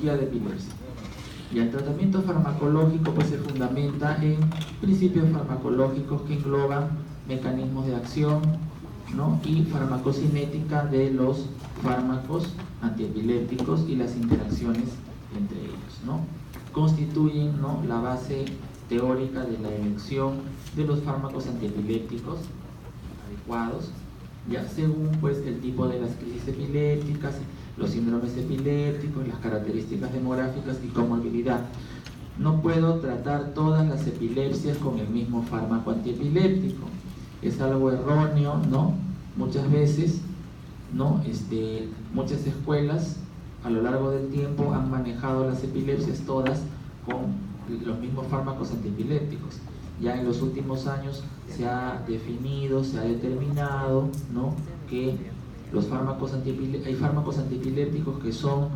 patología de epilepsia. Y el tratamiento farmacológico pues se fundamenta en principios farmacológicos que engloban mecanismos de acción, ¿no? Y farmacocinética de los fármacos antiepilépticos y las interacciones entre ellos, ¿no? Constituyen, ¿no?, la base teórica de la elección de los fármacos antiepilépticos adecuados, ya según pues el tipo de las crisis epilépticas, los síndromes epilépticos, las características demográficas y comorbilidad. No puedo tratar todas las epilepsias con el mismo fármaco antiepiléptico. Es algo erróneo, ¿no? Muchas veces, ¿no? Muchas escuelas a lo largo del tiempo han manejado las epilepsias todas con los mismos fármacos antiepilépticos. Ya en los últimos años se ha definido, se ha determinado, ¿no?, que los fármacos hay fármacos antiepilépticos que son,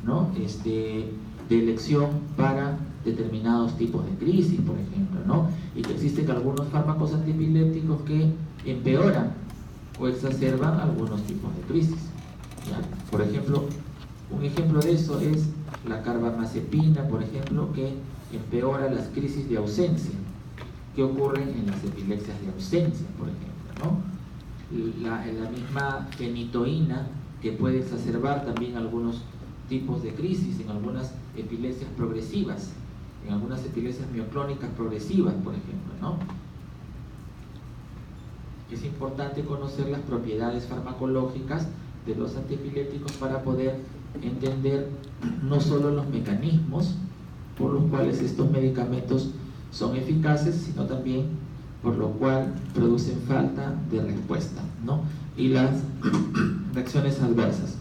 ¿no?, de elección para determinados tipos de crisis, por ejemplo, ¿no? Y que existen algunos fármacos antiepilépticos que empeoran o exacerban algunos tipos de crisis, ¿ya? Por ejemplo, un ejemplo de eso es la carbamazepina, por ejemplo, que empeora las crisis de ausencia que ocurren en las epilepsias de ausencia, por ejemplo, ¿no? La misma fenitoína, que puede exacerbar también algunos tipos de crisis en algunas epilepsias progresivas, en algunas epilepsias mioclónicas progresivas, por ejemplo, ¿no? Es importante conocer las propiedades farmacológicas de los antiepilépticos para poder entender no solo los mecanismos por los cuales estos medicamentos son eficaces, sino también por lo cual producen falta de respuesta, ¿no?, y las reacciones adversas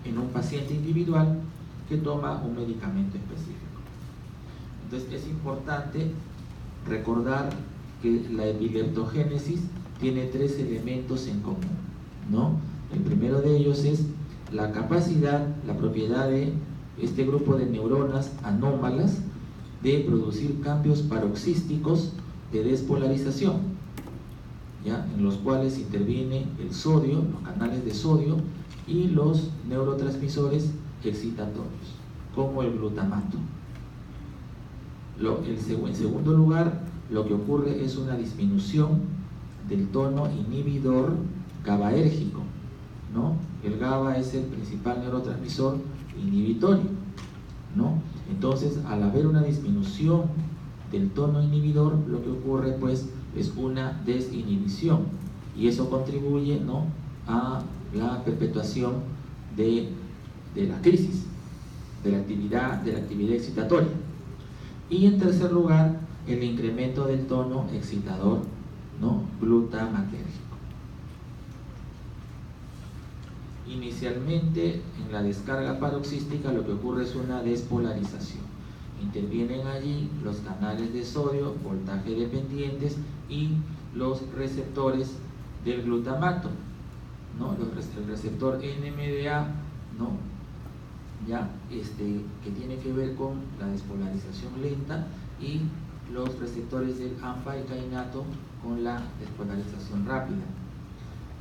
en un paciente individual que toma un medicamento específico. Entonces es importante recordar que la epileptogénesis tiene 3 elementos en común, ¿no? El primero de ellos es la capacidad, la propiedad de este grupo de neuronas anómalas de producir cambios paroxísticos de despolarización, ¿ya?, en los cuales interviene el sodio, los canales de sodio y los neurotransmisores excitatorios, como el glutamato. En segundo lugar, lo que ocurre es una disminución del tono inhibidor GABAérgico, ¿no? El GABA es el principal neurotransmisor inhibitorio, ¿no? Entonces, al haber una disminución del tono inhibidor, lo que ocurre pues es una desinhibición, y eso contribuye, ¿no?, a la perpetuación de la crisis, de la actividad excitatoria. Y en tercer lugar, el incremento del tono excitador, ¿no?, glutamatérgico. Inicialmente, en la descarga paroxística lo que ocurre es una despolarización. Intervienen allí los canales de sodio, voltaje dependientes, y los receptores del glutamato, ¿no?, el receptor NMDA, ¿no?, ya que tiene que ver con la despolarización lenta, y los receptores del AMPA y cainato con la despolarización rápida.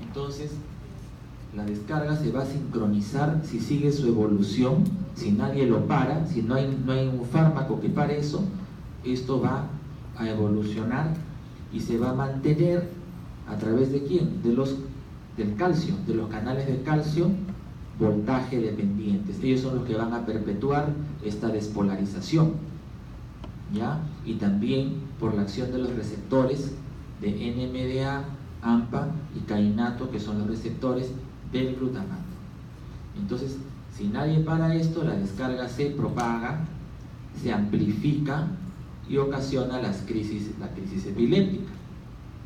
Entonces, la descarga se va a sincronizar si sigue su evolución, si nadie lo para, si no hay un fármaco que pare eso. Esto va a evolucionar y se va a mantener a través de ¿quién? Del calcio, de los canales de calcio voltaje dependientes. Ellos son los que van a perpetuar esta despolarización, ¿ya? Y también por la acción de los receptores de NMDA, AMPA y cainato, que son los receptores del glutamato. Entonces, si nadie para esto, la descarga se propaga, se amplifica y ocasiona la crisis epiléptica,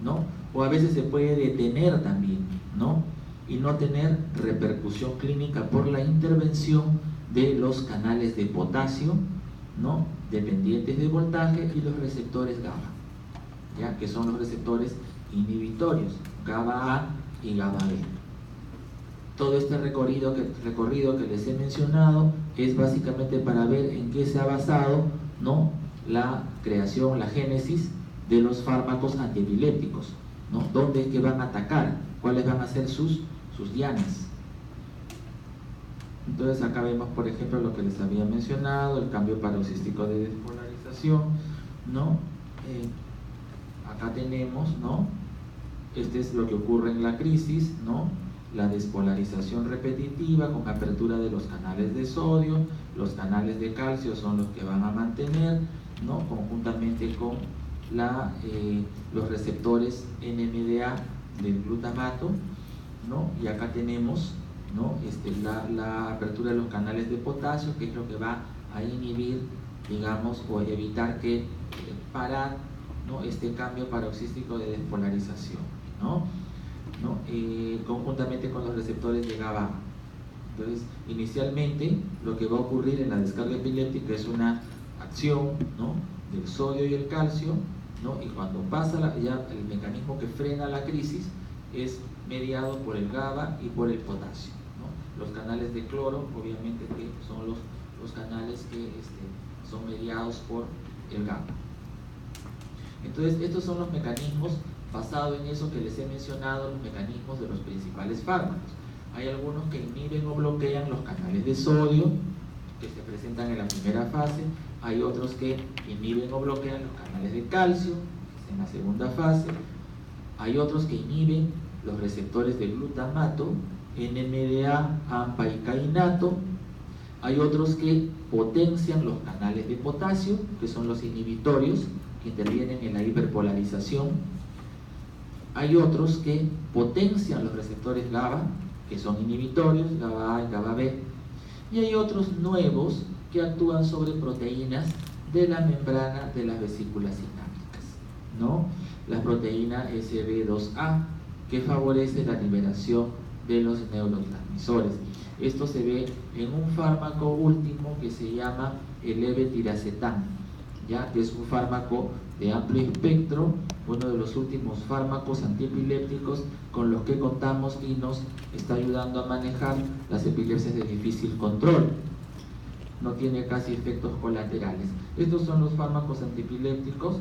¿no? O a veces se puede detener también, ¿no?, y no tener repercusión clínica por la intervención de los canales de potasio, ¿no?, dependientes de voltaje, y los receptores GABA, ¿ya?, que son los receptores inhibitorios, GABA A y GABA B. Todo este recorrido que les he mencionado es básicamente para ver en qué se ha basado, ¿no?, la creación, la génesis de los fármacos antiepilépticos, ¿no?, dónde es que van a atacar, cuáles van a ser sus dianas. Entonces acá vemos, por ejemplo, lo que les había mencionado, el cambio paroxístico de despolarización, ¿no? Acá tenemos, ¿no? Este es lo que ocurre en la crisis, ¿no? La despolarización repetitiva con apertura de los canales de sodio, los canales de calcio son los que van a mantener, ¿no? Conjuntamente con los receptores NMDA del glutamato, ¿no? Y acá tenemos, ¿no? La apertura de los canales de potasio, que es lo que va a inhibir, digamos, o evitar que parar, ¿no? Este cambio paroxístico de despolarización, ¿no? Conjuntamente con los receptores de GABA. Entonces, inicialmente, lo que va a ocurrir en la descarga epiléptica es una acción, ¿no? Del sodio y el calcio, ¿no? Y cuando pasa ya el mecanismo que frena la crisis es mediado por el GABA y por el potasio, ¿no? Los canales de cloro, obviamente, que son los canales que son mediados por el GABA. Entonces, estos son los mecanismos, basado en eso que les he mencionado, los mecanismos de los principales fármacos. Hay algunos que inhiben o bloquean los canales de sodio, que se presentan en la primera fase. Hay otros que inhiben o bloquean los canales de calcio, que es en la segunda fase. Hay otros que inhiben los receptores de glutamato, NMDA, AMPA y kainato. Hay otros que potencian los canales de potasio, que son los inhibitorios, que intervienen en la hiperpolarización. Hay otros que potencian los receptores GABA, que son inhibitorios, GABA A y GABA B. Y hay otros nuevos que actúan sobre proteínas de la membrana de las vesículas sinápticas, ¿no? La proteína SB2A, que favorece la liberación de los neurotransmisores. Esto se ve en un fármaco último que se llama el levetiracetam, ¿ya? Que es un fármaco de amplio espectro, uno de los últimos fármacos antiepilépticos con los que contamos y nos está ayudando a manejar las epilepsias de difícil control. No tiene casi efectos colaterales. Estos son los fármacos antiepilépticos,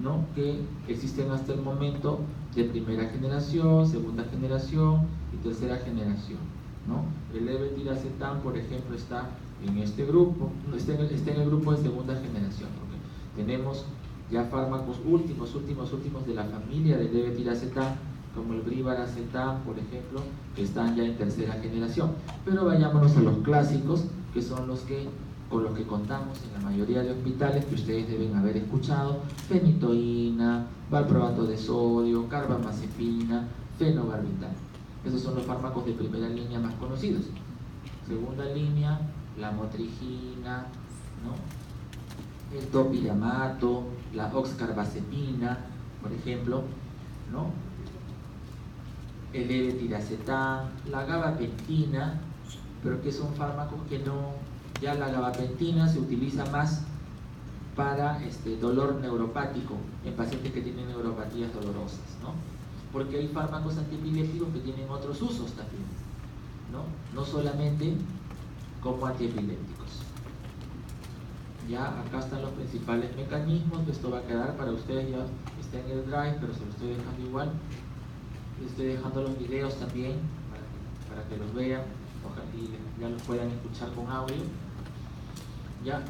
¿no? Que existen hasta el momento, de primera generación, segunda generación y tercera generación, ¿no? El levetiracetam, por ejemplo, está en este grupo, está en el grupo de segunda generación, porque tenemos ya fármacos últimos de la familia del levetiracetam, como el brivaracetam, por ejemplo, que están ya en tercera generación. Pero vayámonos a los clásicos, que son los que con los que contamos en la mayoría de hospitales, que ustedes deben haber escuchado: fenitoína, valproato de sodio, carbamazepina, fenobarbital. Esos son los fármacos de primera línea más conocidos. Segunda línea, la motrigina, ¿no? El topiramato, la oxcarbazepina, por ejemplo, ¿no? El levetiracetam, la gabapentina, pero que son fármacos que no, ya la gabapentina se utiliza más para dolor neuropático en pacientes que tienen neuropatías dolorosas, ¿no? Porque hay fármacos antiepilépticos que tienen otros usos también, no solamente como antiepilépticos. Ya acá están los principales mecanismos. Esto va a quedar para ustedes, ya está en el drive, pero se lo estoy dejando igual. Les estoy dejando los videos también para que los vean y ya los puedan escuchar con audio. Ya,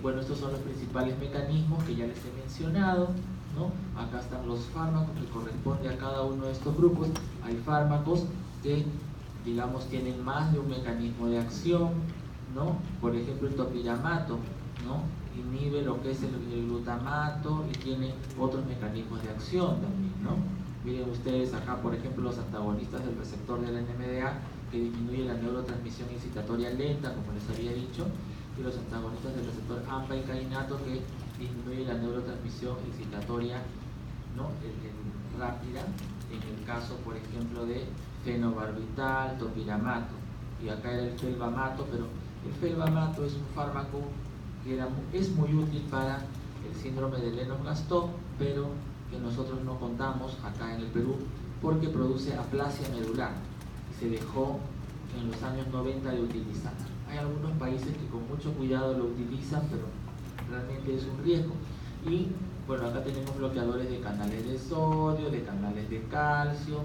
bueno, estos son los principales mecanismos que ya les he mencionado, ¿no? Acá están los fármacos que corresponden a cada uno de estos grupos. Hay fármacos que, digamos, tienen más de un mecanismo de acción, ¿no? Por ejemplo, el topiramato, ¿no? Inhibe lo que es el glutamato y tiene otros mecanismos de acción también, ¿no? Miren ustedes acá, por ejemplo, los antagonistas del receptor de la NMDA, que disminuye la neurotransmisión excitatoria lenta, como les había dicho, y los antagonistas del receptor AMPA y kainato, que disminuye la neurotransmisión excitatoria, ¿no? Rápida, en el caso, por ejemplo, de fenobarbital, topiramato, y acá era el felbamato, pero el felbamato es un fármaco que es muy útil para el síndrome de Lennox-Gastaut, pero que nosotros no contamos acá en el Perú porque produce aplasia medular y se dejó en los años 90 de utilizar. Hay algunos países que con mucho cuidado lo utilizan, pero realmente es un riesgo. Y bueno, acá tenemos bloqueadores de canales de sodio, de canales de calcio,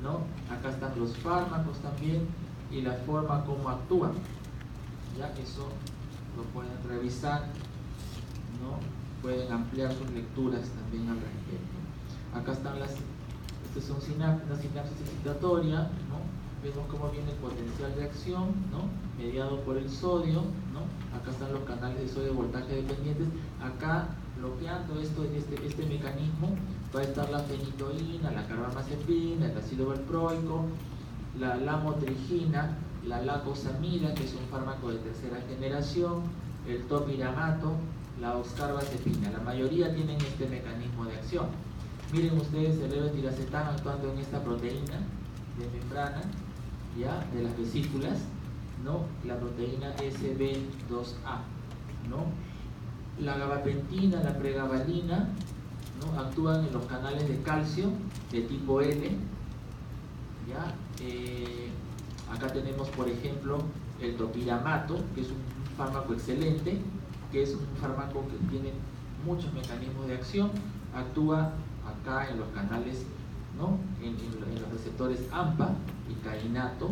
¿no? Acá están los fármacos también y la forma como actúan. Ya eso lo pueden revisar, ¿no? Pueden ampliar sus lecturas también al respecto. Acá están estas son una sinapsis excitatoria, ¿no? Vemos cómo viene el potencial de acción, ¿no? Mediado por el sodio, ¿no? Acá están los canales de sodio voltaje dependientes. Acá bloqueando este mecanismo va a estar la fenitoína, la carbamazepina, el ácido valproico, la lamotrigina, la lacosamida, que es un fármaco de tercera generación, el topiramato, la oxcarbazepina. La mayoría tienen este mecanismo de acción. Miren ustedes el levetiracetam actuando en esta proteína de membrana, ¿ya? De las vesículas, ¿no? La proteína SB2A, ¿no? La gabapentina, la pregabalina, ¿no? Actúan en los canales de calcio de tipo L, ¿ya? Acá tenemos, por ejemplo, el topiramato, que es un fármaco excelente, que es un fármaco que tiene muchos mecanismos de acción, actúa acá en los canales, ¿no? en los receptores AMPA y cainato,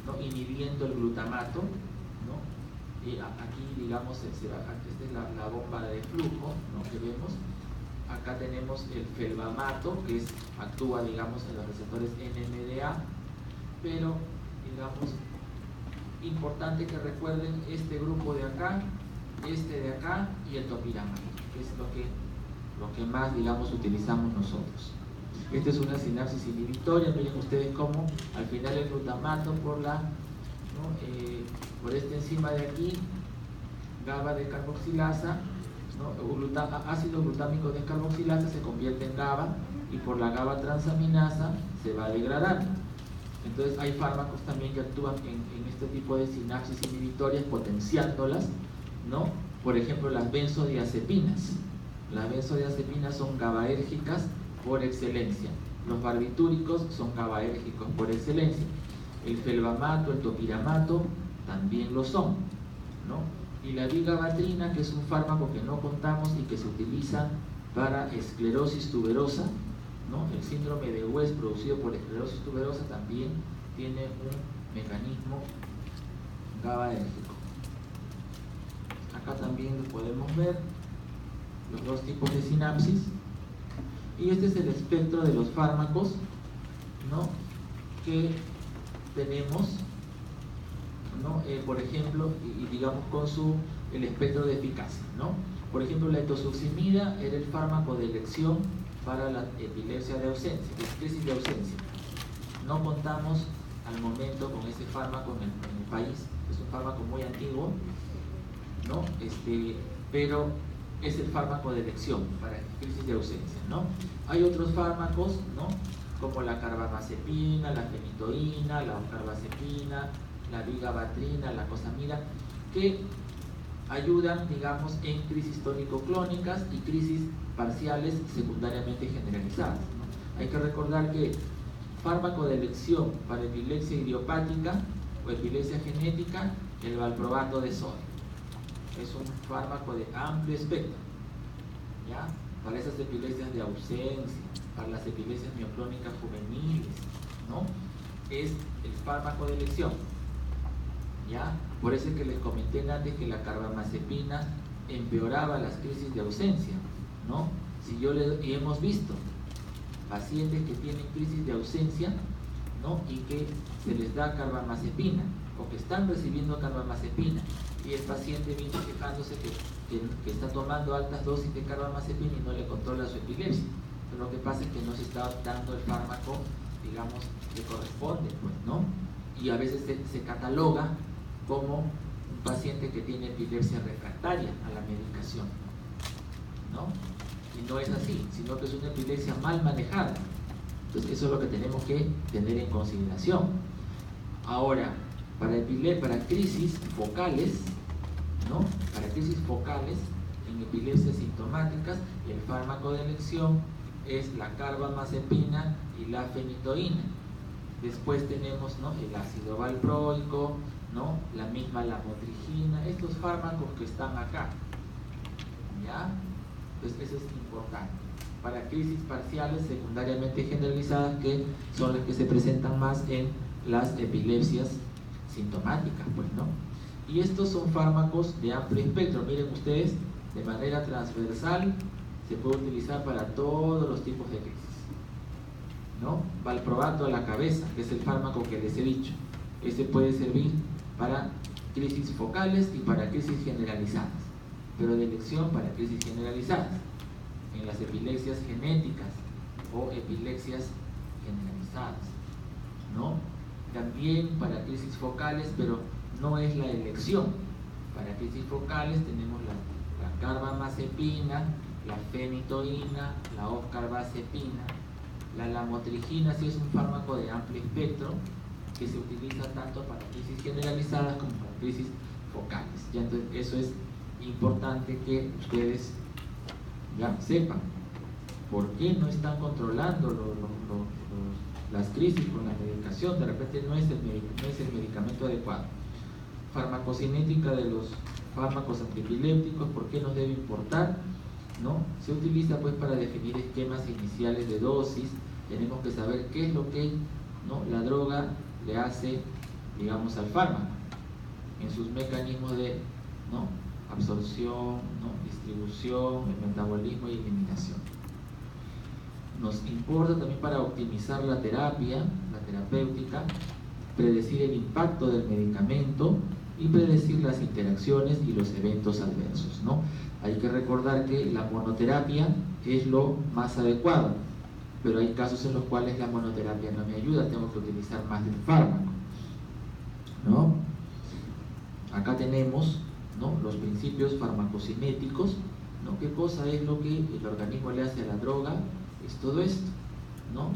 ¿no? Inhibiendo el glutamato, ¿no? Y aquí, digamos, esta es la bomba de flujo, ¿no? Que vemos. Acá tenemos el felbamato, que actúa, digamos, en los receptores NMDA, pero, digamos, importante que recuerden este grupo de acá, este de acá y el topiramato, que es lo que más, digamos, utilizamos nosotros. Esta es una sinapsis inhibitoria. Miren ustedes cómo al final el glutamato por esta enzima de aquí, GABA descarboxilasa, ¿no? Ácido glutámico descarboxilasa se convierte en GABA y por la GABA transaminasa se va a degradar. Entonces hay fármacos también que actúan en este tipo de sinapsis inhibitorias, potenciándolas, ¿no? Por ejemplo, las benzodiazepinas. Las benzodiazepinas son GABAérgicas por excelencia. Los barbitúricos son GABAérgicos por excelencia. El felbamato, el topiramato también lo son, ¿no? Y la vigabatrina, que es un fármaco que no contamos y que se utiliza para esclerosis tuberosa, ¿no? El síndrome de West producido por esclerosis tuberosa también tiene un mecanismo GABAérgico. Acá también lo podemos ver, los dos tipos de sinapsis. Y este es el espectro de los fármacos, ¿no? Que tenemos, ¿no? Por ejemplo, y digamos con el espectro de eficacia, ¿no? Por ejemplo, la etosuximida era el fármaco de elección para la epilepsia de ausencia, crisis de ausencia. No contamos al momento con ese fármaco en el país, es un fármaco muy antiguo, ¿no? Pero es el fármaco de elección para crisis de ausencia, ¿no? Hay otros fármacos, ¿no? Como la carbamazepina, la fenitoína, la oxcarbazepina, la vigabatrina, la cosamida, que ayudan, digamos, en crisis tónico-clónicas y crisis parciales secundariamente generalizadas, ¿no? Hay que recordar que fármaco de elección para epilepsia idiopática o epilepsia genética, el valproato de sodio. Es un fármaco de amplio espectro, ¿ya? Para esas epilepsias de ausencia, para las epilepsias mioclónicas juveniles, ¿no? Es el fármaco de elección, ¿ya? Por eso es que les comenté antes que la carbamazepina empeoraba las crisis de ausencia, ¿no? Y hemos visto pacientes que tienen crisis de ausencia, ¿no? Y que se les da carbamazepina o que están recibiendo carbamazepina y el paciente viene quejándose que está tomando altas dosis de carbamazepina y no le controla su epilepsia. Pero lo que pasa es que no se está dando el fármaco, digamos, que corresponde, pues, ¿no? Y a veces se cataloga como un paciente que tiene epilepsia refractaria a la medicación, ¿no? Y no es así, sino que es una epilepsia mal manejada. Entonces eso es lo que tenemos que tener en consideración. Ahora, para crisis focales, ¿no? Para crisis focales en epilepsias sintomáticas, el fármaco de elección es la carbamazepina y la fenitoína. Después tenemos, ¿no? El ácido valproico, ¿no? La misma lamotrigina, estos fármacos que están acá, ¿ya? Entonces eso es importante. Para crisis parciales secundariamente generalizadas, que son las que se presentan más en las epilepsias sintomáticas, pues, ¿no? Y estos son fármacos de amplio espectro. Miren ustedes, de manera transversal se puede utilizar para todos los tipos de crisis, ¿no? Valproato a la cabeza, que es el fármaco que les he dicho. Ese puede servir para crisis focales y para crisis generalizadas, pero de elección para crisis generalizadas, en las epilepsias genéticas o epilepsias generalizadas, ¿no? También para crisis focales, pero no es la elección. Para crisis focales tenemos la carbamazepina, la fenitoína, la oscarbazepina, la lamotrigina, sí es un fármaco de amplio espectro que se utiliza tanto para crisis generalizadas como para crisis focales. Ya, entonces, eso es importante que ustedes ya sepan por qué no están controlando las crisis con la medicación. De repente no es el medicamento adecuado. Farmacocinética de los fármacos antiepilépticos, ¿por qué nos debe importar? ¿No? Se utiliza pues para definir esquemas iniciales de dosis. Tenemos que saber qué es lo que, ¿no?, la droga le hace, digamos, al fármaco en sus mecanismos de, ¿no?, absorción, ¿no?, distribución, el metabolismo y eliminación. Nos importa también para optimizar la terapia, la terapéutica, predecir el impacto del medicamento y predecir las interacciones y los eventos adversos, ¿no? Hay que recordar que la monoterapia es lo más adecuado, pero hay casos en los cuales la monoterapia no me ayuda, tengo que utilizar más de un fármaco, ¿no? Acá tenemos, ¿no?, los principios farmacocinéticos, ¿no? ¿Qué cosa es lo que el organismo le hace a la droga? Es todo esto, ¿no?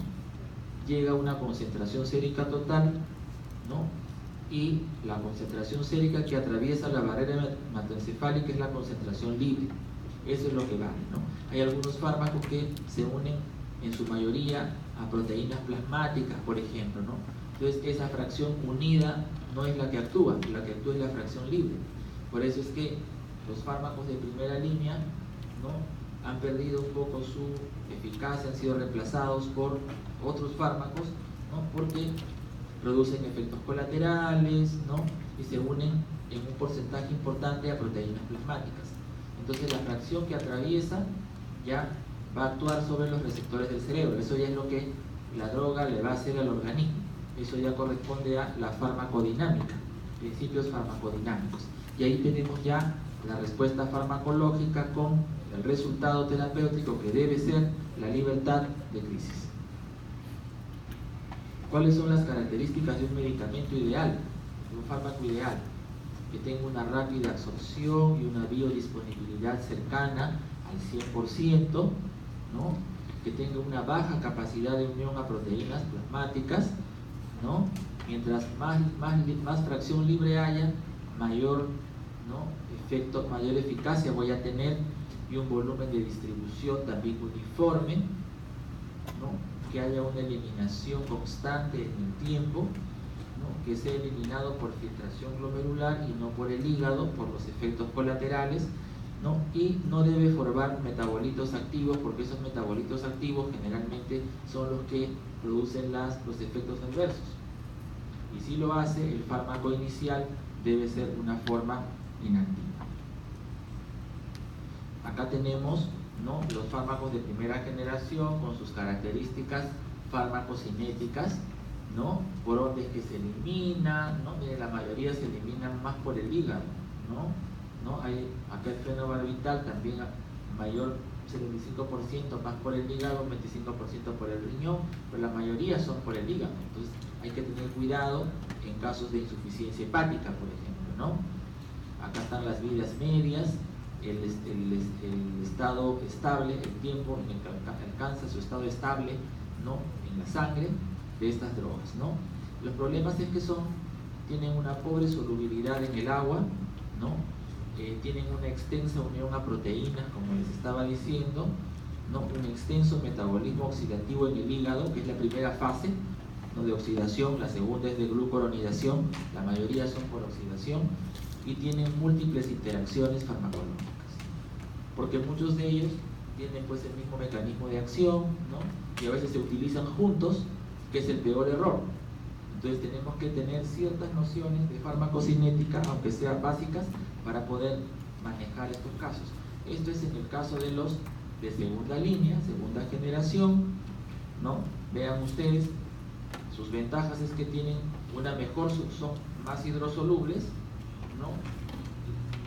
Llega a una concentración sérica total, ¿no? Y la concentración sérica que atraviesa la barrera hematoencefálica es la concentración libre. Eso es lo que vale, ¿no? Hay algunos fármacos que se unen en su mayoría a proteínas plasmáticas, por ejemplo, ¿no? Entonces esa fracción unida no es la que actúa es la fracción libre. Por eso es que los fármacos de primera línea, ¿no?, han perdido un poco su eficacia, han sido reemplazados por otros fármacos, ¿no?, porque producen efectos colaterales, ¿no?, y se unen en un porcentaje importante a proteínas plasmáticas. Entonces la fracción que atraviesa ya va a actuar sobre los receptores del cerebro. Eso ya es lo que la droga le va a hacer al organismo. Eso ya corresponde a la farmacodinámica, principios farmacodinámicos. Y ahí tenemos ya la respuesta farmacológica con el resultado terapéutico que debe ser la libertad de crisis. ¿Cuáles son las características de un medicamento ideal, de un fármaco ideal? Que tenga una rápida absorción y una biodisponibilidad cercana al 100%, ¿no? Que tenga una baja capacidad de unión a proteínas plasmáticas, ¿no? Mientras más fracción libre haya, mayor, ¿no?, efecto, mayor eficacia voy a tener, y un volumen de distribución también uniforme, ¿no?, que haya una eliminación constante en el tiempo, ¿no?, que sea eliminado por filtración glomerular y no por el hígado, por los efectos colaterales, ¿no? Y no debe formar metabolitos activos, porque esos metabolitos activos generalmente son los que producen los efectos adversos. Y si lo hace, el fármaco inicial debe ser una forma inactiva. Acá tenemos, ¿no?, los fármacos de primera generación con sus características farmacocinéticas, ¿no? Por donde es que se eliminan, ¿no? Miren, la mayoría se eliminan más por el hígado, ¿no? Hay acá el fenobarbital también mayor, 75% más por el hígado, 25% por el riñón, pero la mayoría son por el hígado. Entonces hay que tener cuidado en casos de insuficiencia hepática, por ejemplo, ¿no? Acá están las vidas medias, el estado estable, el tiempo en el que alcanza su estado estable, ¿no?, en la sangre de estas drogas, ¿no? Los problemas es que tienen una pobre solubilidad en el agua, ¿no? Tienen una extensa unión a proteínas, como les estaba diciendo, ¿no?, un extenso metabolismo oxidativo en el hígado, que es la primera fase, ¿no?, de oxidación. La segunda es de glucuronidación, la mayoría son por oxidación, y tienen múltiples interacciones farmacológicas, porque muchos de ellos tienen pues el mismo mecanismo de acción, ¿no?, y a veces se utilizan juntos, que es el peor error. Entonces tenemos que tener ciertas nociones de farmacocinética, aunque sean básicas, para poder manejar estos casos. Esto es en el caso de los de segunda línea, segunda generación, ¿no? Vean ustedes, sus ventajas es que tienen una mejor, son más hidrosolubles, ¿no?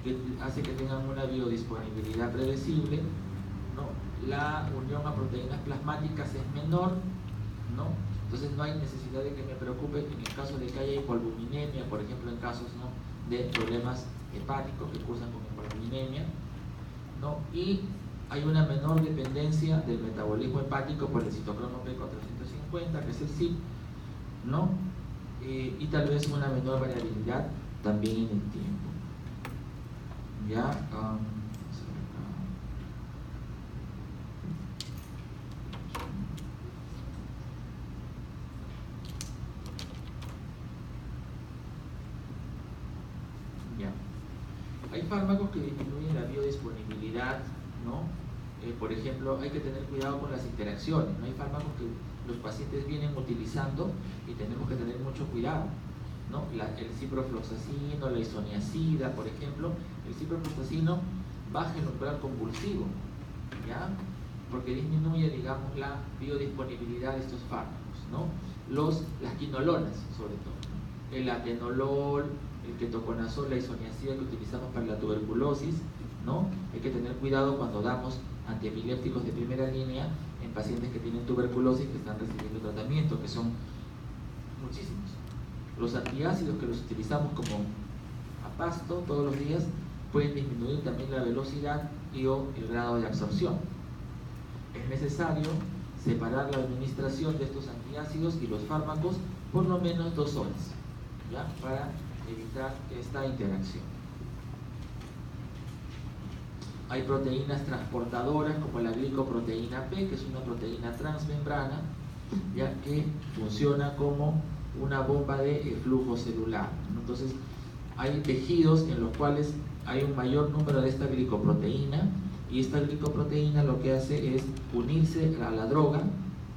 Que hace que tengan una biodisponibilidad predecible, ¿no? La unión a proteínas plasmáticas es menor, ¿no? Entonces no hay necesidad de que me preocupe en el caso de que haya hipoalbuminemia, por ejemplo en casos, ¿no?, de problemas hepáticos que cursan con hipoalbuminemia, ¿no? Y hay una menor dependencia del metabolismo hepático por el citocromo P450, que es el CYP, ¿no? Y tal vez una menor variabilidad también en el tiempo. Ya, hay fármacos que disminuyen la biodisponibilidad, ¿no? Por ejemplo, hay que tener cuidado con las interacciones, ¿no? Hay fármacos que los pacientes vienen utilizando y tenemos que tener mucho cuidado, ¿no? El ciprofloxacino, la isoniazida, por ejemplo. El ciprofloxacino baja el umbral convulsivo, ¿ya? Porque disminuye, digamos, la biodisponibilidad de estos fármacos, ¿no? Las quinolonas, sobre todo, ¿no? El atenolol, el ketoconazol, la isoniazida que utilizamos para la tuberculosis, ¿no? Hay que tener cuidado cuando damos antiepilépticos de primera línea en pacientes que tienen tuberculosis que están recibiendo tratamiento, que son muchísimos. Los antiácidos que los utilizamos como a pasto todos los días pueden disminuir también la velocidad o el grado de absorción. Es necesario separar la administración de estos antiácidos y los fármacos por lo menos 2 horas, ¿ya? Para evitar esta interacción. Hay proteínas transportadoras como la glicoproteína P, que es una proteína transmembrana, ya que funciona como una bomba de flujo celular. Entonces, hay tejidos en los cuales hay un mayor número de esta glicoproteína, y esta glicoproteína lo que hace es unirse a la droga.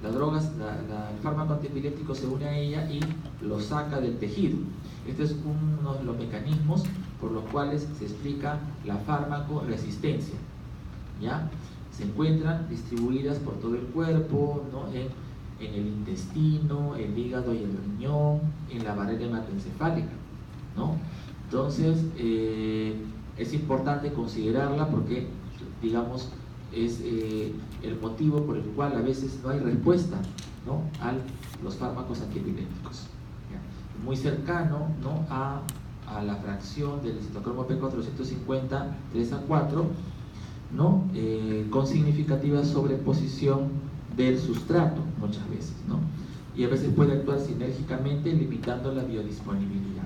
El fármaco antiepiléptico se une a ella y lo saca del tejido. Este es uno de los mecanismos por los cuales se explica la farmacoresistencia, ¿ya? Se encuentran distribuidas por todo el cuerpo, ¿no? En el intestino, el hígado y el riñón, en la barrera hematoencefálica, ¿no? Entonces, es importante considerarla porque, digamos, es el motivo por el cual a veces no hay respuesta, ¿no?, a los fármacos antiepilépticos, ¿ya? Muy cercano, ¿no?, a la fracción del citocromo P450 3 a 4, ¿no?, con significativa sobreposición del sustrato muchas veces, ¿no? Y a veces puede actuar sinérgicamente limitando la biodisponibilidad.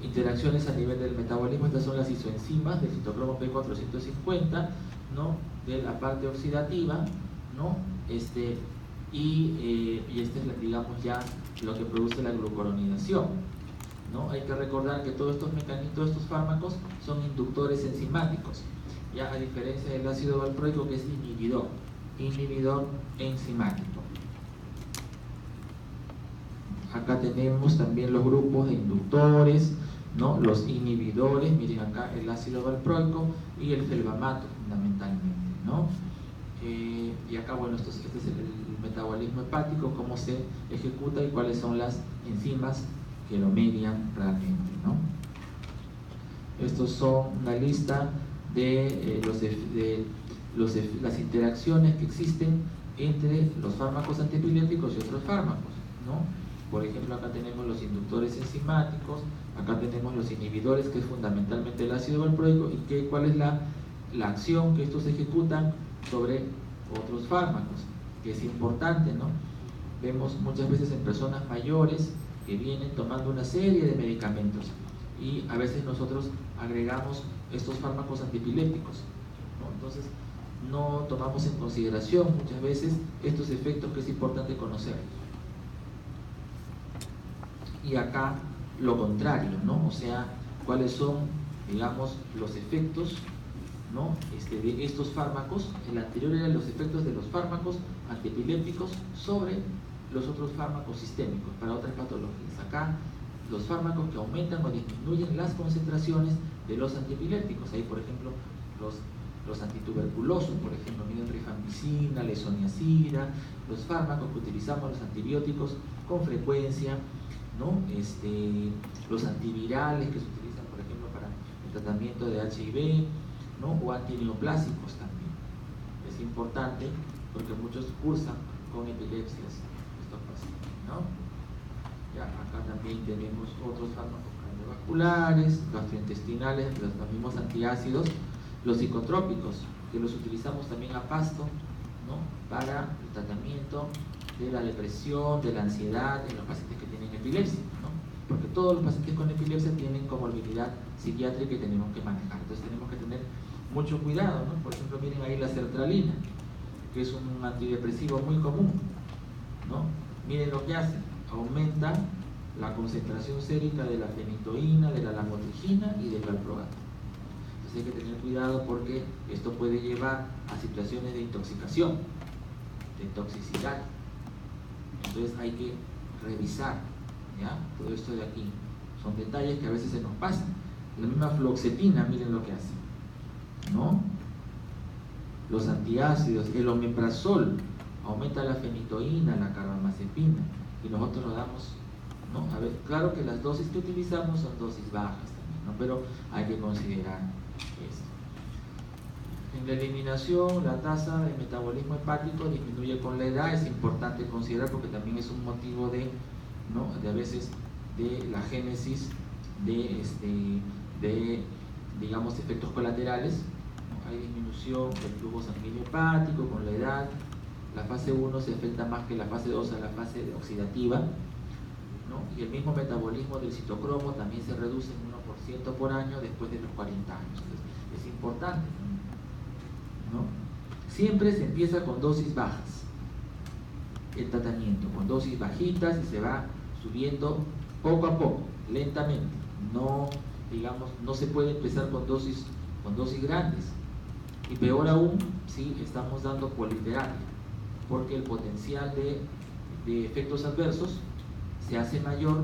Interacciones a nivel del metabolismo, estas son las isoenzimas del citocromo P450, ¿no?, de la parte oxidativa, ¿no? Y este es, digamos, ya lo que produce la glucoronidación, ¿no? Hay que recordar que todos estos mecanismos, todos estos fármacos son inductores enzimáticos, ya, a diferencia del ácido valproico, que es inhibidor enzimático. Acá tenemos también los grupos de inductores, ¿no? Los inhibidores, miren acá el ácido valproico y el felbamato fundamentalmente, ¿no? Y acá, bueno, este es el metabolismo hepático, cómo se ejecuta y cuáles son las enzimas que lo median realmente, ¿no? Estos son una lista de las interacciones que existen entre los fármacos antiepilépticos y otros fármacos, ¿no? Por ejemplo, acá tenemos los inductores enzimáticos, acá tenemos los inhibidores, que es fundamentalmente el ácido valproico, y cuál es la acción que estos ejecutan sobre otros fármacos, que es importante, ¿no? Vemos muchas veces en personas mayores que vienen tomando una serie de medicamentos y a veces nosotros agregamos estos fármacos antiepilépticos, ¿no? Entonces no tomamos en consideración muchas veces estos efectos que es importante conocer. Y acá lo contrario, ¿no? O sea, cuáles son, digamos, los efectos, ¿no?, de estos fármacos. El anterior eran los efectos de los fármacos antiepilépticos sobre los otros fármacos sistémicos para otras patologías. Acá los fármacos que aumentan o disminuyen las concentraciones de los antiepilépticos. Ahí, por ejemplo, los antituberculosos, por ejemplo, miren, rifampicina, la isoniazida, los fármacos que utilizamos, los antibióticos con frecuencia, ¿no? Los antivirales que se utilizan, por ejemplo, para el tratamiento de HIV, ¿no? O antineoplásicos también. Es importante porque muchos cursan con epilepsias estos pacientes, ¿no? Ya, acá también tenemos otros fármacos cardiovasculares, gastrointestinales, los mismos antiácidos, los psicotrópicos, que los utilizamos también a pasto, ¿no? Para el tratamiento de la depresión, de la ansiedad en los pacientes que tienen epilepsia, ¿no? Porque todos los pacientes con epilepsia tienen comorbilidad psiquiátrica que tenemos que manejar. Entonces tenemos que tener mucho cuidado, ¿no? Por ejemplo, miren ahí la sertralina, que es un antidepresivo muy común, ¿no? Miren lo que hace, aumenta la concentración sérica de la fenitoína, de la lamotrigina y del valproato. Entonces hay que tener cuidado porque esto puede llevar a situaciones de intoxicación, de toxicidad. Entonces hay que revisar, ¿ya? Todo esto de aquí son detalles que a veces se nos pasan. La misma fluoxetina, miren lo que hace, ¿no? Los antiácidos, el omeprazol aumenta la fenitoína, la carbamazepina, y nosotros nos damos, ¿no? A ver, claro que las dosis que utilizamos son dosis bajas también, ¿no? Pero hay que considerar esto. En la eliminación, la tasa de metabolismo hepático disminuye con la edad. Es importante considerar porque también es un motivo de, ¿no? De a veces de la génesis de digamos, efectos colaterales, ¿no? Hay disminución del flujo sanguíneo hepático con la edad. La fase 1 se afecta más que la fase 2 a la fase oxidativa, ¿no? Y el mismo metabolismo del citocromo también se reduce en 1% por año después de los 40 años. Entonces, es importante, ¿no? Siempre se empieza con dosis bajas el tratamiento, con dosis bajitas, y se va subiendo poco a poco, lentamente. No, digamos, no se puede empezar con dosis grandes, y peor aún si estamos dando politerapia, porque el potencial de efectos adversos se hace mayor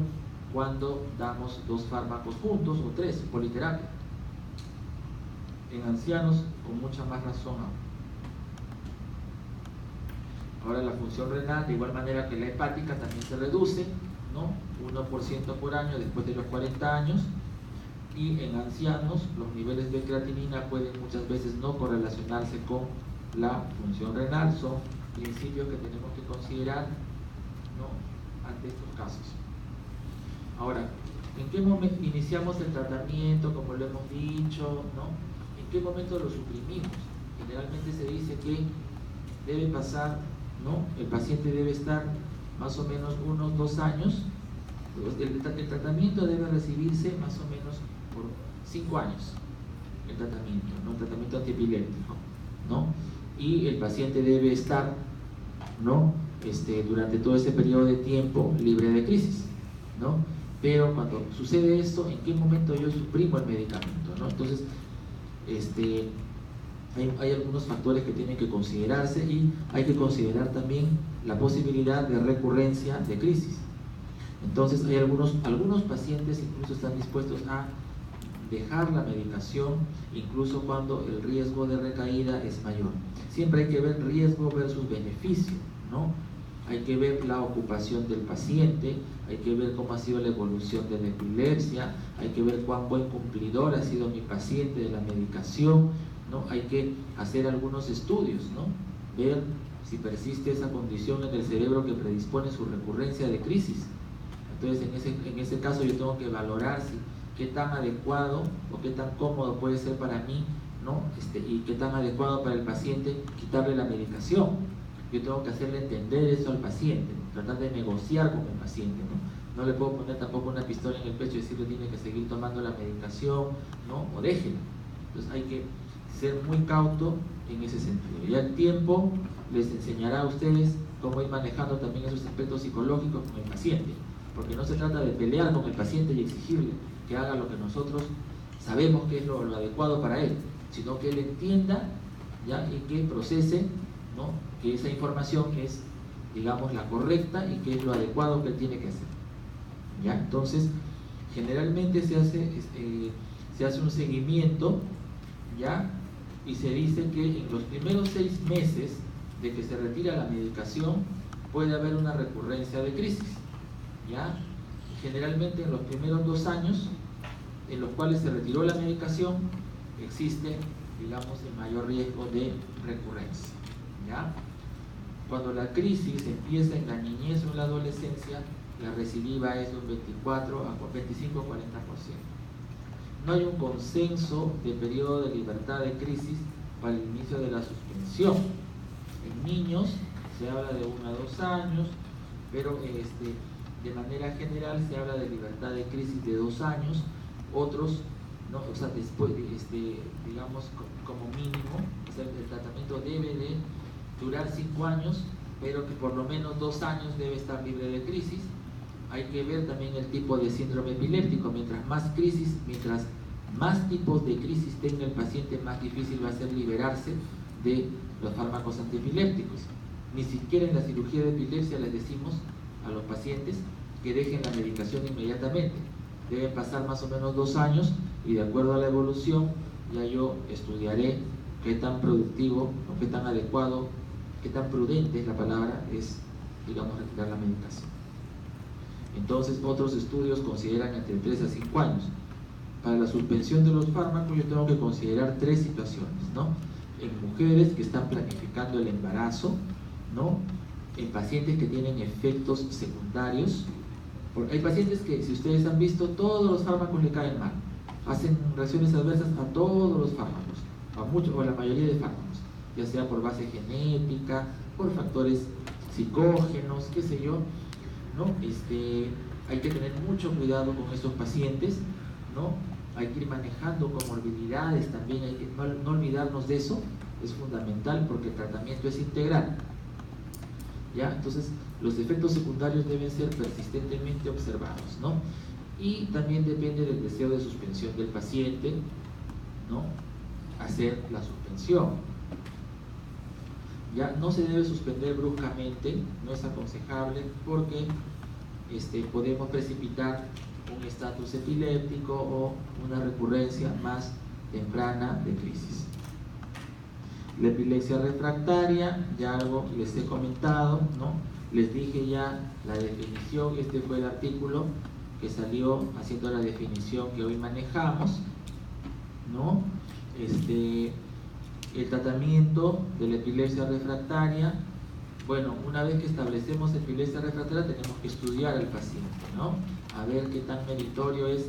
cuando damos 2 fármacos juntos o 3, politerapia. En ancianos con mucha más razón aún. Ahora la función renal, de igual manera que la hepática, también se reduce, ¿no? 1% por año después de los 40 años. Y en ancianos los niveles de creatinina pueden muchas veces no correlacionarse con la función renal. Son principios que tenemos que considerar, ¿no? Ante estos casos. Ahora, ¿en qué momento iniciamos el tratamiento? Como lo hemos dicho, ¿no? ¿En qué momento lo suprimimos? Generalmente se dice que debe pasar, ¿no? El paciente debe estar más o menos unos 2 años. El tratamiento debe recibirse más o menos por 5 años, el tratamiento, ¿no? El tratamiento antiepiléptico, ¿no? Y el paciente debe estar, ¿no? Durante todo ese periodo de tiempo libre de crisis, ¿no? Pero cuando sucede esto, ¿en qué momento yo suprimo el medicamento, ¿no? Entonces, hay algunos factores que tienen que considerarse, y hay que considerar también la posibilidad de recurrencia de crisis. Entonces hay algunos pacientes incluso están dispuestos a dejar la medicación incluso cuando el riesgo de recaída es mayor. Siempre hay que ver riesgo versus beneficio, ¿no? Hay que ver la ocupación del paciente, hay que ver cómo ha sido la evolución de la epilepsia, hay que ver cuán buen cumplidor ha sido mi paciente de la medicación, ¿no? Hay que hacer algunos estudios, ¿no? Ver si persiste esa condición en el cerebro que predispone su recurrencia de crisis. Entonces en ese caso yo tengo que valorar qué tan adecuado o qué tan cómodo puede ser para mí, ¿no? Y qué tan adecuado para el paciente quitarle la medicación. Yo tengo que hacerle entender eso al paciente, ¿no? Tratar de negociar con el paciente, ¿no? No le puedo poner tampoco una pistola en el pecho y decirle tiene que seguir tomando la medicación, ¿no? O déjela. Entonces hay que ser muy cauto en ese sentido. Ya el tiempo les enseñará a ustedes cómo ir manejando también esos aspectos psicológicos con el paciente, porque no se trata de pelear con el paciente y exigirle que haga lo que nosotros sabemos que es lo adecuado para él, sino que él entienda, ¿ya? Y que procese, ¿no? Que esa información es digamos, la correcta y qué es lo adecuado que él tiene que hacer. ¿Ya? Entonces, generalmente se hace un seguimiento, ¿ya? Y se dice que en los primeros 6 meses de que se retira la medicación puede haber una recurrencia de crisis, ¿ya? Generalmente en los primeros 2 años en los cuales se retiró la medicación existe, digamos, el mayor riesgo de recurrencia, ¿ya? Cuando la crisis empieza en la niñez o en la adolescencia, la recidiva es de un 25 a 40%. No hay un consenso de periodo de libertad de crisis para el inicio de la suspensión. En niños se habla de 1 a 2 años, pero de manera general se habla de libertad de crisis de 2 años, otros, ¿no? O sea, después, digamos, como mínimo, o sea, el tratamiento debe de durar 5 años, pero que por lo menos 2 años debe estar libre de crisis. Hay que ver también el tipo de síndrome epiléptico. Mientras más crisis, mientras más tipos de crisis tenga el paciente, más difícil va a ser liberarse de los fármacos antiepilépticos. Ni siquiera en la cirugía de epilepsia les decimos a los pacientes que dejen la medicación inmediatamente. Deben pasar más o menos 2 años y de acuerdo a la evolución ya yo estudiaré qué tan productivo o qué tan adecuado, qué tan prudente es la palabra, es, digamos, retirar la medicación. Entonces otros estudios consideran entre 3 a 5 años. Para la suspensión de los fármacos yo tengo que considerar 3 situaciones, ¿no? En mujeres que están planificando el embarazo, ¿no? En pacientes que tienen efectos secundarios. Porque hay pacientes que, si ustedes han visto, todos los fármacos le caen mal, hacen reacciones adversas a todos los fármacos, a muchos o a la mayoría de fármacos, ya sea por base genética, por factores psicógenos, qué sé yo, ¿no? Hay que tener mucho cuidado con estos pacientes, ¿no? Hay que ir manejando comorbilidades también, hay que no olvidarnos de eso, es fundamental porque el tratamiento es integral, ¿ya? Entonces los efectos secundarios deben ser persistentemente observados, ¿no? Y también depende del deseo de suspensión del paciente, ¿no? Hacer la suspensión. Ya no se debe suspender bruscamente, no es aconsejable porque podemos precipitar un estatus epiléptico o una recurrencia más temprana de crisis. La epilepsia refractaria, ya algo les he comentado, ¿no? Les dije ya la definición, este fue el artículo que salió haciendo la definición que hoy manejamos, ¿no? El tratamiento de la epilepsia refractaria, bueno, una vez que establecemos epilepsia refractaria tenemos que estudiar al paciente, ¿no? A ver qué tan meritorio es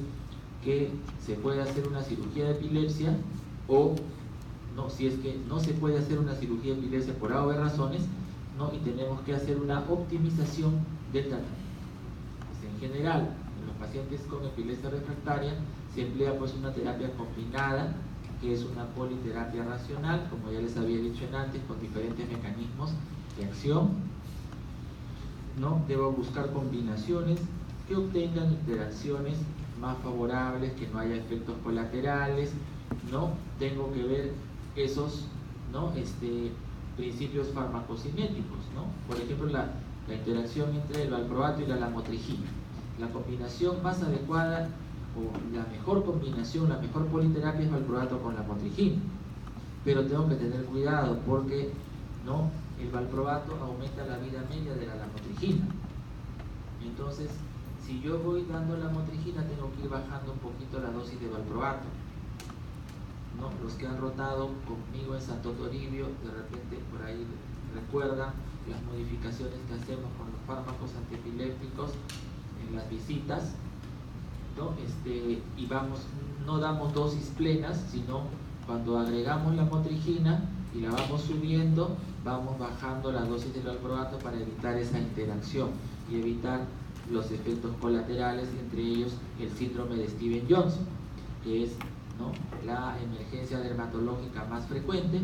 que se pueda hacer una cirugía de epilepsia o no, si es que no se puede hacer una cirugía de epilepsia por A o B razones, ¿no? Y tenemos que hacer una optimización del tratamiento. Pues en general, en los pacientes con epilepsia refractaria se emplea pues una terapia combinada, que es una politerapia racional, como ya les había dicho antes, con diferentes mecanismos de acción, ¿no? Debo buscar combinaciones que obtengan interacciones más favorables, que no haya efectos colaterales, ¿no? Tengo que ver esos, ¿no? Principios farmacocinéticos, ¿no? Por ejemplo, la interacción entre el valproato y la lamotrigina. La combinación más adecuada o la mejor combinación, la mejor politerapia es valproato con lamotrigina. Pero tengo que tener cuidado porque, ¿no? El valproato aumenta la vida media de la lamotrigina. Entonces, si yo voy dando lamotrigina, tengo que ir bajando un poquito la dosis de valproato, ¿no? Los que han rotado conmigo en Santo Toribio, de repente por ahí recuerdan las modificaciones que hacemos con los fármacos antiepilépticos en las visitas, ¿no? Y no damos dosis plenas, sino cuando agregamos la motrigina y la vamos subiendo, vamos bajando la dosis del valproato para evitar esa interacción y evitar los efectos colaterales, entre ellos el síndrome de Stevens-Johnson, que es, ¿no?, la emergencia dermatológica más frecuente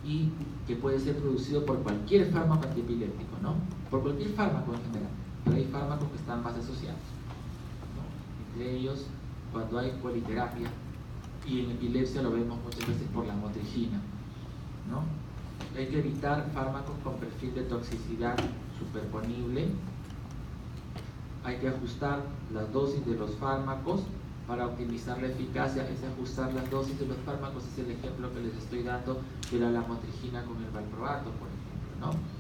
y que puede ser producido por cualquier fármaco antiepiléptico, ¿no? Por cualquier fármaco en general, pero hay fármacos que están más asociados, ¿no? Entre ellos, cuando hay politerapia, y en epilepsia lo vemos muchas veces por la motrigina, ¿no? Hay que evitar fármacos con perfil de toxicidad superponible. Hay que ajustar las dosis de los fármacos para optimizar la eficacia. Es ajustar las dosis de los fármacos, es el ejemplo que les estoy dando de la lamotrigina con el valproato, por ejemplo, ¿no?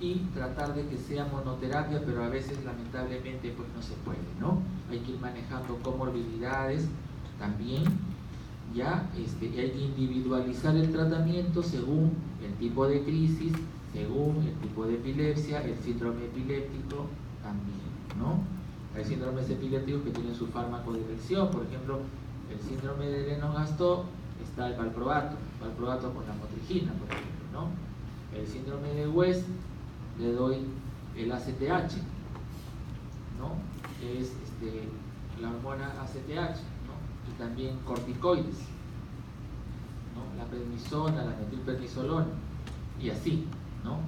Y tratar de que sea monoterapia, pero a veces lamentablemente pues no se puede, ¿no? Hay que ir manejando comorbilidades también, ya, y hay que individualizar el tratamiento según el tipo de crisis, según el tipo de epilepsia, el síndrome epiléptico también, ¿no? Hay síndromes epilépticos que tienen su fármaco de elección, por ejemplo, el síndrome de Lennox-Gastaut está el valproato con lamotrigina, por ejemplo, ¿no? El síndrome de West le doy el ACTH, ¿no? Que es la hormona ACTH, ¿no? Y también corticoides, ¿no? La prednisona, la metilprednisolona, y así, ¿no?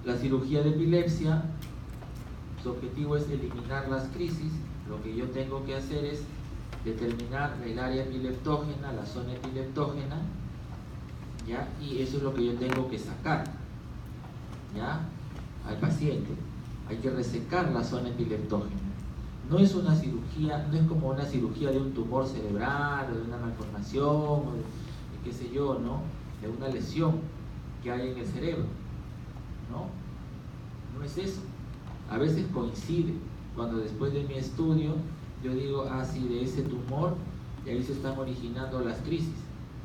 La cirugía de epilepsia, su objetivo es eliminar las crisis. Lo que yo tengo que hacer es determinar el área epileptógena, la zona epileptógena, ¿ya? Y eso es lo que yo tengo que sacar, ¿ya? Al paciente. Hay que resecar la zona epileptógena. No es una cirugía, no es como una cirugía de un tumor cerebral o de una malformación o de qué sé yo, ¿no? De una lesión que hay en el cerebro, ¿no? No es eso. A veces coincide, cuando después de mi estudio yo digo, ah, sí, de ese tumor, y ahí se están originando las crisis,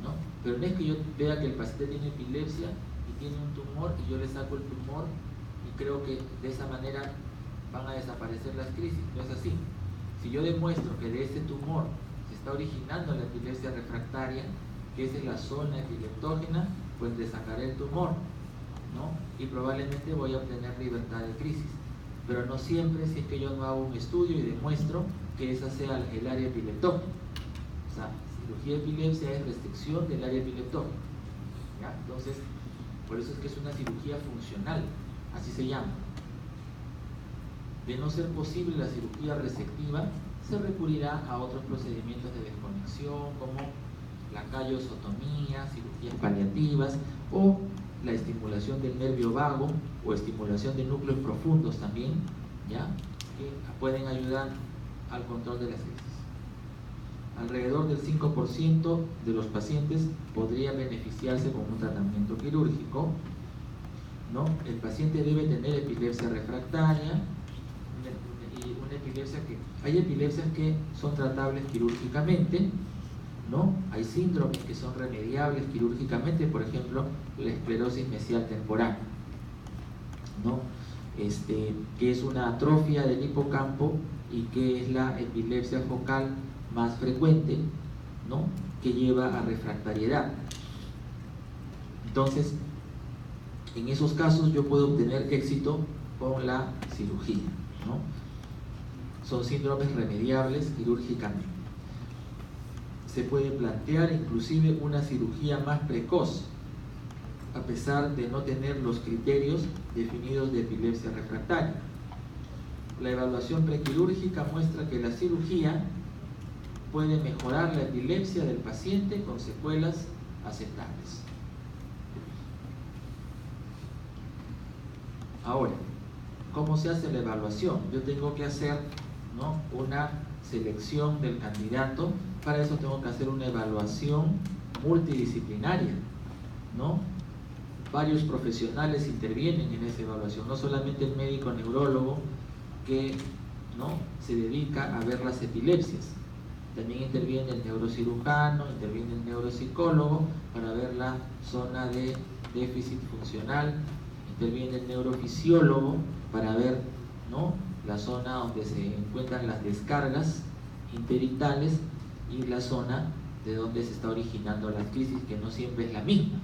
¿no? Pero no es que yo vea que el paciente tiene epilepsia y tiene un tumor y yo le saco el tumor y creo que de esa manera van a desaparecer las crisis. No es así. Si yo demuestro que de ese tumor se está originando la epilepsia refractaria, que esa es la zona epileptógena, pues le sacaré el tumor, ¿no? Y probablemente voy a obtener libertad de crisis. Pero no siempre, si es que yo no hago un estudio y demuestro que esa sea el área epileptógena. O sea, cirugía de epilepsia es restricción del área epileptógena, ¿ya? Entonces, por eso es que es una cirugía funcional, así se llama. De no ser posible la cirugía resectiva, se recurrirá a otros procedimientos de desconexión como la callosotomía, cirugías paliativas o la estimulación del nervio vago o estimulación de núcleos profundos también, ¿ya? Que pueden ayudar al control de las crisis. Alrededor del 5% de los pacientes podría beneficiarse con un tratamiento quirúrgico, ¿no? El paciente debe tener epilepsia refractaria y una epilepsia hay epilepsias que son tratables quirúrgicamente, ¿no? Hay síndromes que son remediables quirúrgicamente, por ejemplo, la esclerosis mesial temporal, ¿no? Que es una atrofia del hipocampo y que es la epilepsia focal más frecuente, ¿no? Que lleva a refractariedad. Entonces, en esos casos yo puedo obtener éxito con la cirugía, ¿no? Son síndromes remediables quirúrgicamente. Se puede plantear inclusive una cirugía más precoz, a pesar de no tener los criterios definidos de epilepsia refractaria. La evaluación prequirúrgica muestra que la cirugía puede mejorar la epilepsia del paciente con secuelas aceptables. Ahora, ¿cómo se hace la evaluación? Yo tengo que hacer, ¿no?, una selección del candidato. Para eso tengo que hacer una evaluación multidisciplinaria, ¿no? Varios profesionales intervienen en esa evaluación, no solamente el médico neurólogo que, ¿no?, se dedica a ver las epilepsias. También interviene el neurocirujano, interviene el neuropsicólogo para ver la zona de déficit funcional, interviene el neurofisiólogo para ver, ¿no?, la zona donde se encuentran las descargas interictales y la zona de donde se está originando la crisis, que no siempre es la misma,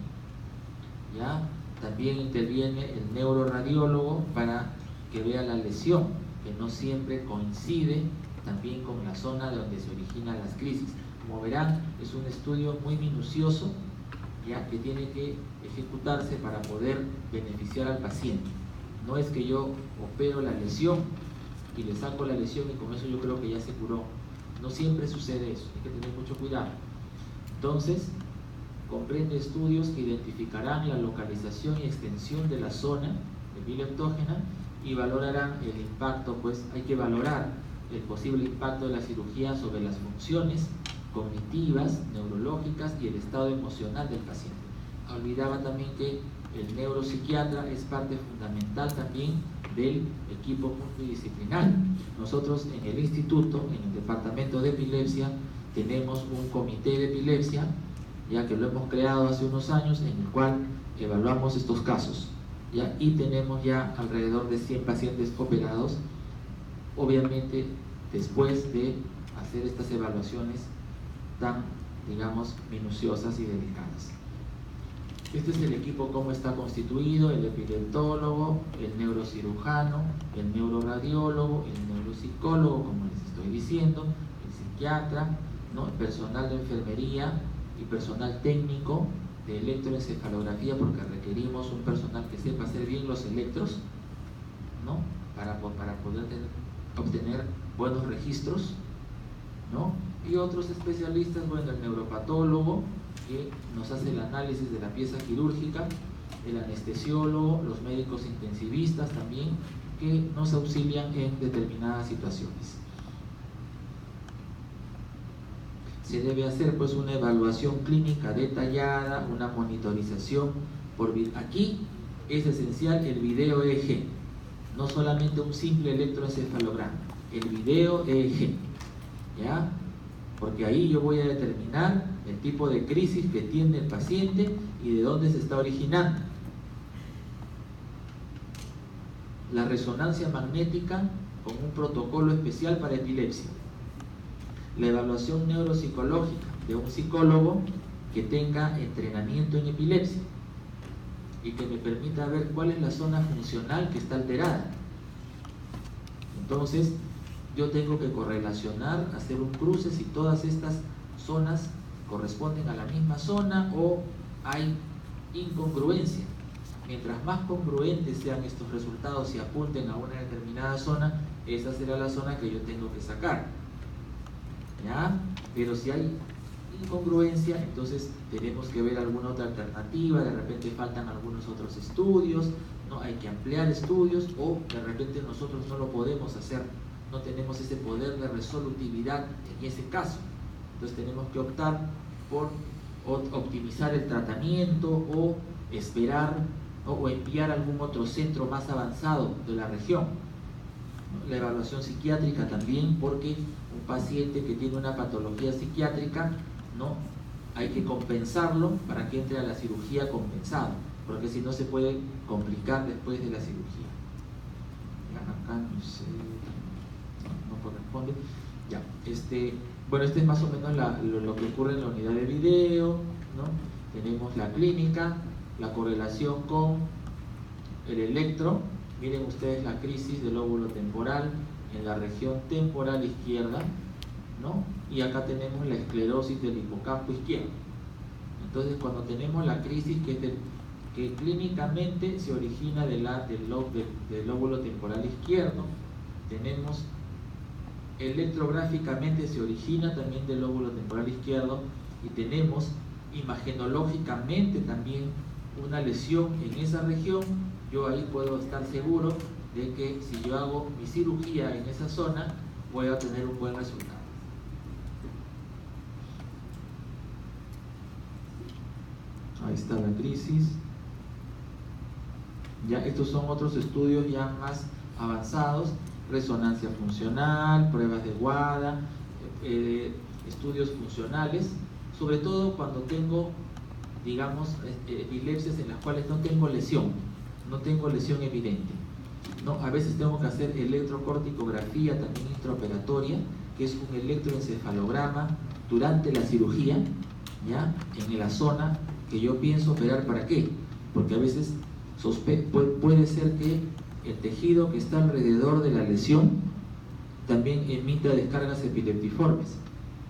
¿ya? También interviene el neuroradiólogo para que vea la lesión, que no siempre coincide también con la zona de donde se originan las crisis. Como verán, es un estudio muy minucioso, ¿ya?, que tiene que ejecutarse para poder beneficiar al paciente. No es que yo opero la lesión y le saco la lesión y con eso yo creo que ya se curó. No siempre sucede eso, hay que tener mucho cuidado. Entonces, comprende estudios que identificarán la localización y extensión de la zona epileptógena y valorarán el impacto, pues hay que valorar el posible impacto de la cirugía sobre las funciones cognitivas, neurológicas y el estado emocional del paciente. Olvidaba también que el neuropsiquiatra es parte fundamental también del equipo multidisciplinar. Nosotros en el instituto, en el departamento de epilepsia, tenemos un comité de epilepsia, ya que lo hemos creado hace unos años, en el cual evaluamos estos casos, ¿ya? Y tenemos ya alrededor de 100 pacientes operados, obviamente después de hacer estas evaluaciones tan, digamos, minuciosas y delicadas. Este es el equipo, cómo está constituido: el epileptólogo, el neurocirujano, el neuroradiólogo, el neuropsicólogo, como les estoy diciendo, el psiquiatra, ¿no?, el personal de enfermería y personal técnico de electroencefalografía, porque requerimos un personal que sepa hacer bien los electros, ¿no?, para poder obtener buenos registros, ¿no? Y otros especialistas, bueno, el neuropatólogo, que nos hace el análisis de la pieza quirúrgica, el anestesiólogo, los médicos intensivistas también, que nos auxilian en determinadas situaciones. Se debe hacer pues una evaluación clínica detallada, una monitorización por video. Aquí es esencial el video EEG, no solamente un simple electroencefalograma, el video EEG, ¿ya? Porque ahí yo voy a determinar el tipo de crisis que tiene el paciente y de dónde se está originando. La resonancia magnética con un protocolo especial para epilepsia. La evaluación neuropsicológica de un psicólogo que tenga entrenamiento en epilepsia y que me permita ver cuál es la zona funcional que está alterada. Entonces, yo tengo que correlacionar, hacer un cruce si todas estas zonas corresponden a la misma zona o hay incongruencia. Mientras más congruentes sean estos resultados y apunten a una determinada zona, esa será la zona que yo tengo que sacar, ¿ya? Pero si hay incongruencia, entonces tenemos que ver alguna otra alternativa, de repente faltan algunos otros estudios, ¿no? Hay que ampliar estudios, o de repente nosotros no lo podemos hacer, no tenemos ese poder de resolutividad en ese caso. Entonces tenemos que optar por optimizar el tratamiento o esperar, ¿no?, o enviar a algún otro centro más avanzado de la región. La evaluación psiquiátrica también, porque un paciente que tiene una patología psiquiátrica, ¿no?, hay que compensarlo para que entre a la cirugía compensado, porque si no se puede complicar después de la cirugía. Ya, acá no sé, no corresponde. Ya, bueno, este es más o menos lo que ocurre en la unidad de video, ¿no? Tenemos la clínica, la correlación con el electro. Miren ustedes la crisis del lóbulo temporal en la región temporal izquierda, ¿no? Y acá tenemos la esclerosis del hipocampo izquierdo. Entonces, cuando tenemos la crisis que clínicamente se origina del lóbulo temporal izquierdo, tenemos electrográficamente se origina también del lóbulo temporal izquierdo, y tenemos imagenológicamente también una lesión en esa región. Yo ahí puedo estar seguro de que si yo hago mi cirugía en esa zona, voy a obtener un buen resultado. Ahí está la crisis. Ya, estos son otros estudios ya más avanzados: resonancia funcional, pruebas de WADA, estudios funcionales, sobre todo cuando tengo, digamos, epilepsias en las cuales no tengo lesión evidente, ¿no? A veces tengo que hacer electrocorticografía también intraoperatoria, que es un electroencefalograma durante la cirugía, ¿ya?, en la zona que yo pienso operar. ¿Para qué? Porque a veces puede ser que el tejido que está alrededor de la lesión también emita descargas epileptiformes,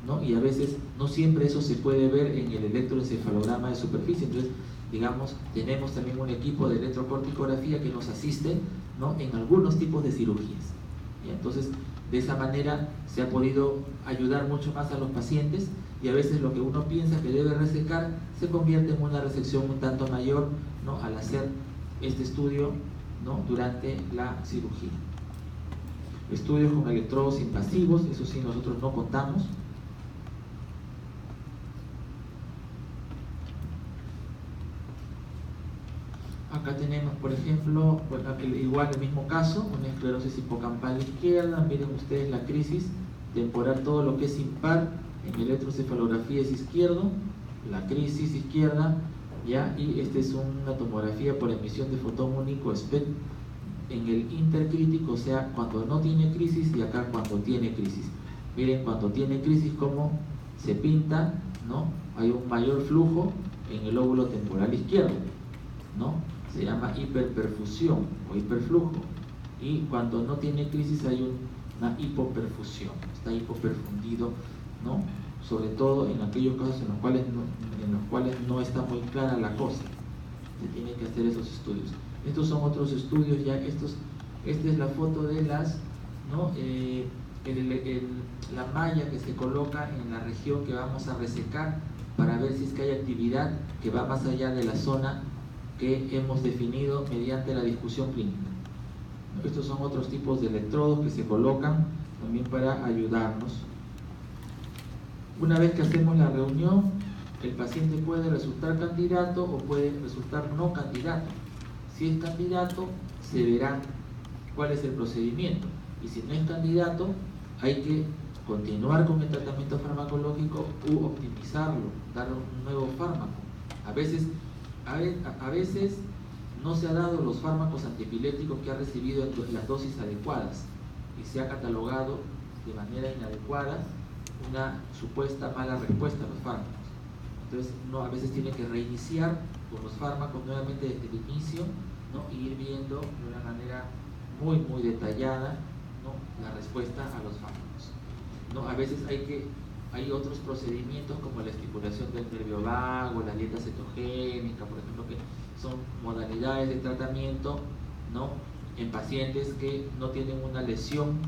¿no? Y a veces no siempre eso se puede ver en el electroencefalograma de superficie. Entonces, digamos, tenemos también un equipo de electrocorticografía que nos asiste, ¿no?, en algunos tipos de cirugías. Y entonces, De esa manera se ha podido ayudar mucho más a los pacientes, y a veces lo que uno piensa que debe resecar se convierte en una resección un tanto mayor, ¿no?, al hacer este estudio, ¿no?, durante la cirugía. Estudios con electrodos invasivos, eso sí nosotros no contamos. Acá tenemos, por ejemplo, igual el mismo caso, una esclerosis hipocampal izquierda. Miren ustedes la crisis temporal, todo lo que es impar en electroencefalografía es izquierdo, la crisis izquierda, ¿ya? Y esta es una tomografía por emisión de fotón único SPECT en el intercrítico, o sea, cuando no tiene crisis, y acá cuando tiene crisis. Miren cuando tiene crisis cómo se pinta, ¿no? Hay un mayor flujo en el lóbulo temporal izquierdo, ¿no? Se llama hiperperfusión o hiperflujo. Y cuando no tiene crisis hay una hipoperfusión, está hipoperfundido, ¿no? Sobre todo en aquellos casos en los cuales no está muy clara la cosa. Se tiene que hacer esos estudios. Estos son otros estudios ya. Esta es la foto de las, ¿no?, la malla que se coloca en la región que vamos a resecar para ver si es que hay actividad que va más allá de la zona que hemos definido mediante la discusión clínica. Estos son otros tipos de electrodos que se colocan también para ayudarnos. Una vez que hacemos la reunión, el paciente puede resultar candidato o puede resultar no candidato. Si es candidato, se verá cuál es el procedimiento, y si no es candidato, hay que continuar con el tratamiento farmacológico u optimizarlo, dar un nuevo fármaco. A veces no se ha dado los fármacos antiepilépticos que ha recibido en las dosis adecuadas, y se ha catalogado de manera inadecuada una supuesta mala respuesta a los fármacos. Entonces a veces tiene que reiniciar con los fármacos nuevamente desde el inicio, ¿no?, y ir viendo de una manera muy detallada, ¿no?, la respuesta a los fármacos, ¿no? A veces hay otros procedimientos como la estimulación del nervio vago, la dieta cetogénica, por ejemplo, que son modalidades de tratamiento, ¿no?, en pacientes que no tienen una lesión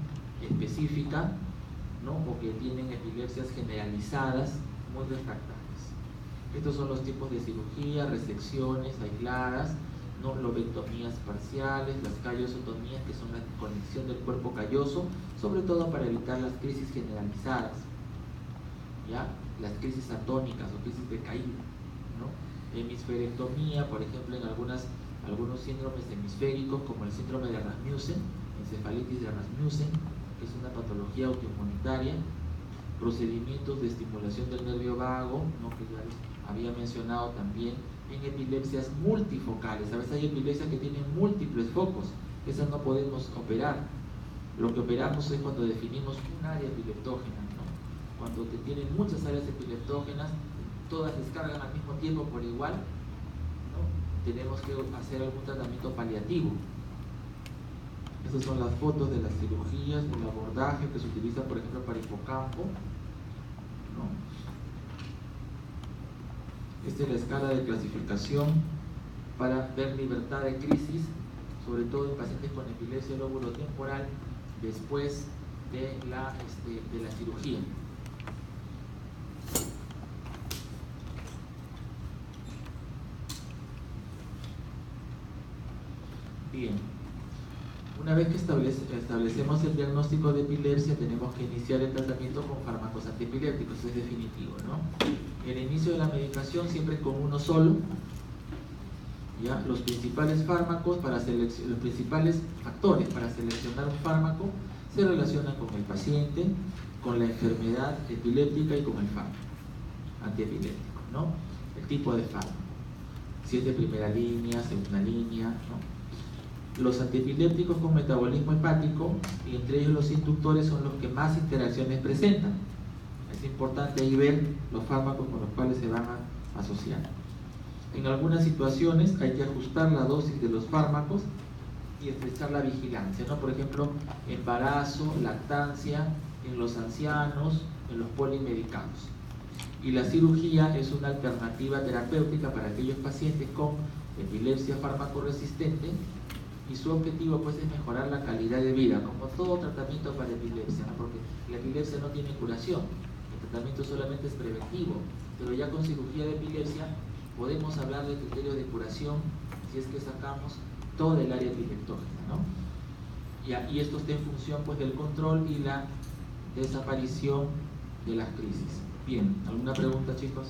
específica, ¿no?, o que tienen epilepsias generalizadas muy refractarias. Estos son los tipos de cirugía: resecciones aisladas, ¿no?, lobectomías parciales, las callosotomías, que son la conexión del cuerpo calloso, sobre todo para evitar las crisis generalizadas, ¿ya?, las crisis atónicas o crisis de caída, ¿no? Hemisferectomía, por ejemplo, en algunos síndromes hemisféricos, como el síndrome de Rasmussen, encefalitis de Rasmussen, que es una patología autoinmunitaria. Procedimientos de estimulación del nervio vago, ¿no?, que ya les había mencionado también, en epilepsias multifocales. A veces hay epilepsias que tienen múltiples focos, esas no podemos operar. Lo que operamos es cuando definimos un área epileptógena, ¿no? Cuando tienen muchas áreas epileptógenas, todas descargan al mismo tiempo por igual, ¿no?, tenemos que hacer algún tratamiento paliativo. Estas son las fotos de las cirugías, del abordaje que se utiliza, por ejemplo, para hipocampo, ¿no? Esta es la escala de clasificación para ver libertad de crisis, sobre todo en pacientes con epilepsia lóbulo temporal después de la cirugía. Bien, una vez que establecemos el diagnóstico de epilepsia, tenemos que iniciar el tratamiento con fármacos antiepilépticos, es definitivo, ¿no? El inicio de la medicación siempre con uno solo, ¿ya? Los principales fármacos los principales factores para seleccionar un fármaco se relacionan con el paciente, con la enfermedad epiléptica y con el fármaco antiepiléptico, ¿no? El tipo de fármaco, si es de primera línea, segunda línea, ¿no? Los antiepilépticos con metabolismo hepático, y entre ellos los inductores, son los que más interacciones presentan. Es importante ahí ver los fármacos con los cuales se van a asociar. En algunas situaciones hay que ajustar la dosis de los fármacos y estrechar la vigilancia, ¿no? Por ejemplo, embarazo, lactancia, en los ancianos, en los polimedicados. Y la cirugía es una alternativa terapéutica para aquellos pacientes con epilepsia farmacoresistente, y su objetivo pues es mejorar la calidad de vida, como todo tratamiento para epilepsia, ¿no? Porque la epilepsia no tiene curación, el tratamiento solamente es preventivo, pero ya con cirugía de epilepsia podemos hablar de criterio de curación si es que sacamos todo el área epileptógena, ¿no? Y esto está en función pues del control y la desaparición de las crisis. Bien, ¿alguna pregunta, chicos?